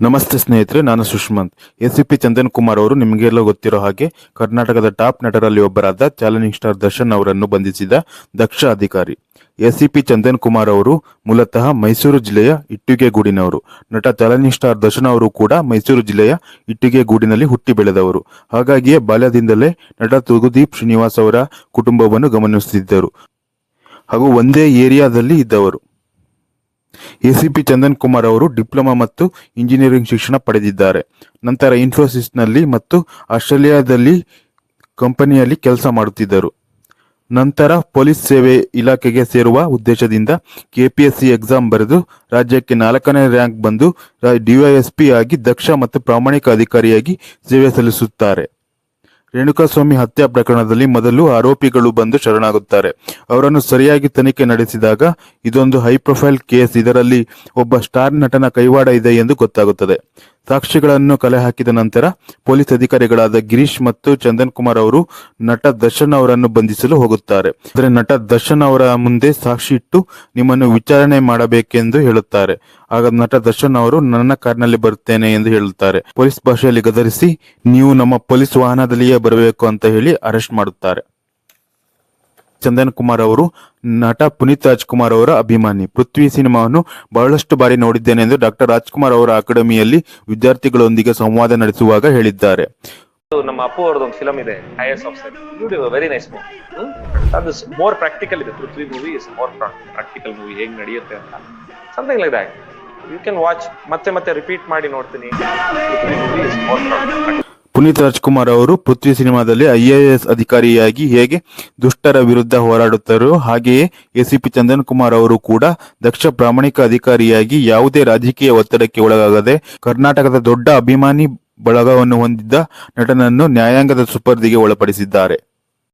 ನಮಸ್ತೆ ಸ್ನೇಹಿತರೆ, ನಾನು ಸುಷ್ಮಂತ್. ಎಸಿಪಿ ಚಂದನ್ ಕುಮಾರ್ ಅವರು ನಿಮಗೆಲ್ಲ ಗೊತ್ತಿರೋ ಹಾಗೆ ಕರ್ನಾಟಕದ ಟಾಪ್ ನಟರಲ್ಲಿ ಒಬ್ಬರಾದ ಚಾಲೆಂಜಿಂಗ್ ಸ್ಟಾರ್ ದರ್ಶನ್ ಅವರನ್ನು ಬಂಧಿಸಿದ ದಕ್ಷ ಅಧಿಕಾರಿ. ಎಸಿಪಿ ಚಂದನ್ ಕುಮಾರ್ ಅವರು ಮೂಲತಃ ಮೈಸೂರು ಜಿಲ್ಲೆಯ ಇಟ್ಟಿಗೆಗೂಡಿನವರು. ನಟ ಚಾಲೆಂಜಿಂಗ್ ಸ್ಟಾರ್ ದರ್ಶನ್ ಅವರು ಕೂಡ ಮೈಸೂರು ಜಿಲ್ಲೆಯ ಇಟ್ಟಿಗೆಗೂಡಿನಲ್ಲಿ ಹುಟ್ಟಿ ಬೆಳೆದವರು. ಹಾಗಾಗಿಯೇ ಬಾಲ್ಯದಿಂದಲೇ ನಟ ತೂಗುದೀಪ್ ಶ್ರೀನಿವಾಸ್ ಅವರ ಕುಟುಂಬವನ್ನು ಗಮನಿಸುತ್ತಿದ್ದರು ಹಾಗೂ ಒಂದೇ ಏರಿಯಾದಲ್ಲಿ ಇದ್ದವರು. ಎಸಿಪಿ ಚಂದನ್ ಕುಮಾರ್ ಅವರು ಡಿಪ್ಲೊಮಾ ಮತ್ತು ಇಂಜಿನಿಯರಿಂಗ್ ಶಿಕ್ಷಣ ಪಡೆದಿದ್ದಾರೆ. ನಂತರ ಇನ್ಫೋಸಿಸ್ನಲ್ಲಿ ಮತ್ತು ಆಸ್ಟ್ರೇಲಿಯಾದಲ್ಲಿ ಕಂಪನಿಯಲ್ಲಿ ಕೆಲಸ ಮಾಡುತ್ತಿದ್ದರು. ನಂತರ ಪೊಲೀಸ್ ಸೇವೆ ಇಲಾಖೆಗೆ ಸೇರುವ ಉದ್ದೇಶದಿಂದ ಕೆಪಿಎಸ್ಸಿ ಎಕ್ಸಾಮ್ ಬರೆದು ರಾಜ್ಯಕ್ಕೆ 4ನೇ ರ್ಯಾಂಕ್ ಬಂದು ಡಿವೈಎಸ್ಪಿ ಆಗಿ ದಕ್ಷ ಮತ್ತು ಪ್ರಾಮಾಣಿಕ ಅಧಿಕಾರಿಯಾಗಿ ಸೇವೆ ಸಲ್ಲಿಸುತ್ತಾರೆ. ರೇಣುಕಾಸ್ವಾಮಿ ಹತ್ಯೆ ಪ್ರಕರಣದಲ್ಲಿ ಮೊದಲು ಆರೋಪಿಗಳು ಬಂದು ಶರಣಾಗುತ್ತಾರೆ. ಅವರನ್ನು ಸರಿಯಾಗಿ ತನಿಖೆ ನಡೆಸಿದಾಗ ಇದೊಂದು ಹೈ ಪ್ರೊಫೈಲ್ ಕೇಸ್, ಇದರಲ್ಲಿ ಒಬ್ಬ ಸ್ಟಾರ್ ನಟನ ಕೈವಾಡ ಇದೆ ಎಂದು ಗೊತ್ತಾಗುತ್ತದೆ. ಸಾಕ್ಷಿಗಳನ್ನು ಕಲೆ ಹಾಕಿದ ನಂತರ ಪೊಲೀಸ್ ಅಧಿಕಾರಿಗಳಾದ ಗಿರೀಶ್ ಮತ್ತು ಚಂದನ್ ಕುಮಾರ್ ಅವರು ನಟ ದರ್ಶನ್ ಅವರನ್ನು ಬಂಧಿಸಲು ಹೋಗುತ್ತಾರೆ. ಆದರೆ ನಟ ದರ್ಶನ್ ಅವರ ಮುಂದೆ ಸಾಕ್ಷಿ ಇಟ್ಟು ನಿಮ್ಮನ್ನು ವಿಚಾರಣೆ ಮಾಡಬೇಕೆಂದು ಹೇಳುತ್ತಾರೆ. ಆಗ ನಟ ದರ್ಶನ್ ಅವರು ನನ್ನ ಕಾರ್ನಲ್ಲಿ ಬರುತ್ತೇನೆ ಎಂದು ಹೇಳುತ್ತಾರೆ. ಪೊಲೀಸ್ ಭಾಷೆಯಲ್ಲಿ ಗದರಿಸಿ ನೀವು ನಮ್ಮ ಪೊಲೀಸ್ ವಾಹನದಲ್ಲಿಯೇ ಬರಬೇಕು ಅಂತ ಹೇಳಿ ಅರೆಸ್ಟ್ ಮಾಡುತ್ತಾರೆ. ಚಂದನ್ ಕುಮಾರ್ ಅವರು ನಟ ಪುನೀತ್ ರಾಜ್ಕುಮಾರ್ ಅವರ ಅಭಿಮಾನಿ. ಪೃಥ್ವಿ ಸಿನಿಮಾವನ್ನು ಬಹಳಷ್ಟು ಬಾರಿ ನೋಡಿದ್ದೇನೆ ಎಂದು ಡಾಕ್ಟರ್ ರಾಜ್ಕುಮಾರ್ ಅವರ ಅಕಾಡೆಮಿಯಲ್ಲಿ ವಿದ್ಯಾರ್ಥಿಗಳೊಂದಿಗೆ ಸಂವಾದ ನಡೆಸುವಾಗ ಹೇಳಿದ್ದಾರೆ. ನಮ್ಮ ಅಪ್ಪು ಅವರದ್ದು ಒಂದು ಫಿಲಂ ಇದೆ, IAS officer. Very nice movie. ಅದು ಮೋರ್ ಪ್ರಾಕ್ಟಿಕಲ್ ಇದೆ. Prithvi movie is more practical movie, ಹೇಗ್ ನಡೆಯುತ್ತೆ ಅಂತ something like that. You can watch, ಮತ್ತೆ ರಿಪೀಟ್ ಮಾಡಿ ನೋಡ್ತೀನಿ. ಪುನೀತ್ ರಾಜ್ಕುಮಾರ್ ಅವರು ಪೃಥ್ವಿ ಸಿನಿಮಾದಲ್ಲಿ IAS ಅಧಿಕಾರಿಯಾಗಿ ಹೇಗೆ ದುಷ್ಟರ ವಿರುದ್ಧ ಹೋರಾಡುತ್ತಾರೋ ಹಾಗೆಯೇ ಎಸಿಪಿ ಚಂದನ್ ಕುಮಾರ್ ಅವರು ಕೂಡ ದಕ್ಷ ಪ್ರಾಮಾಣಿಕ ಅಧಿಕಾರಿಯಾಗಿ ಯಾವುದೇ ರಾಜಕೀಯ ಒತ್ತಡಕ್ಕೆ ಒಳಗಾಗದೆ ಕರ್ನಾಟಕದ ದೊಡ್ಡ ಅಭಿಮಾನಿ ಬಳಗವನ್ನು ಹೊಂದಿದ್ದ ನಟನನ್ನು ನ್ಯಾಯಾಂಗದ ಸುಪರ್ದಿಗೆ ಒಳಪಡಿಸಿದ್ದಾರೆ.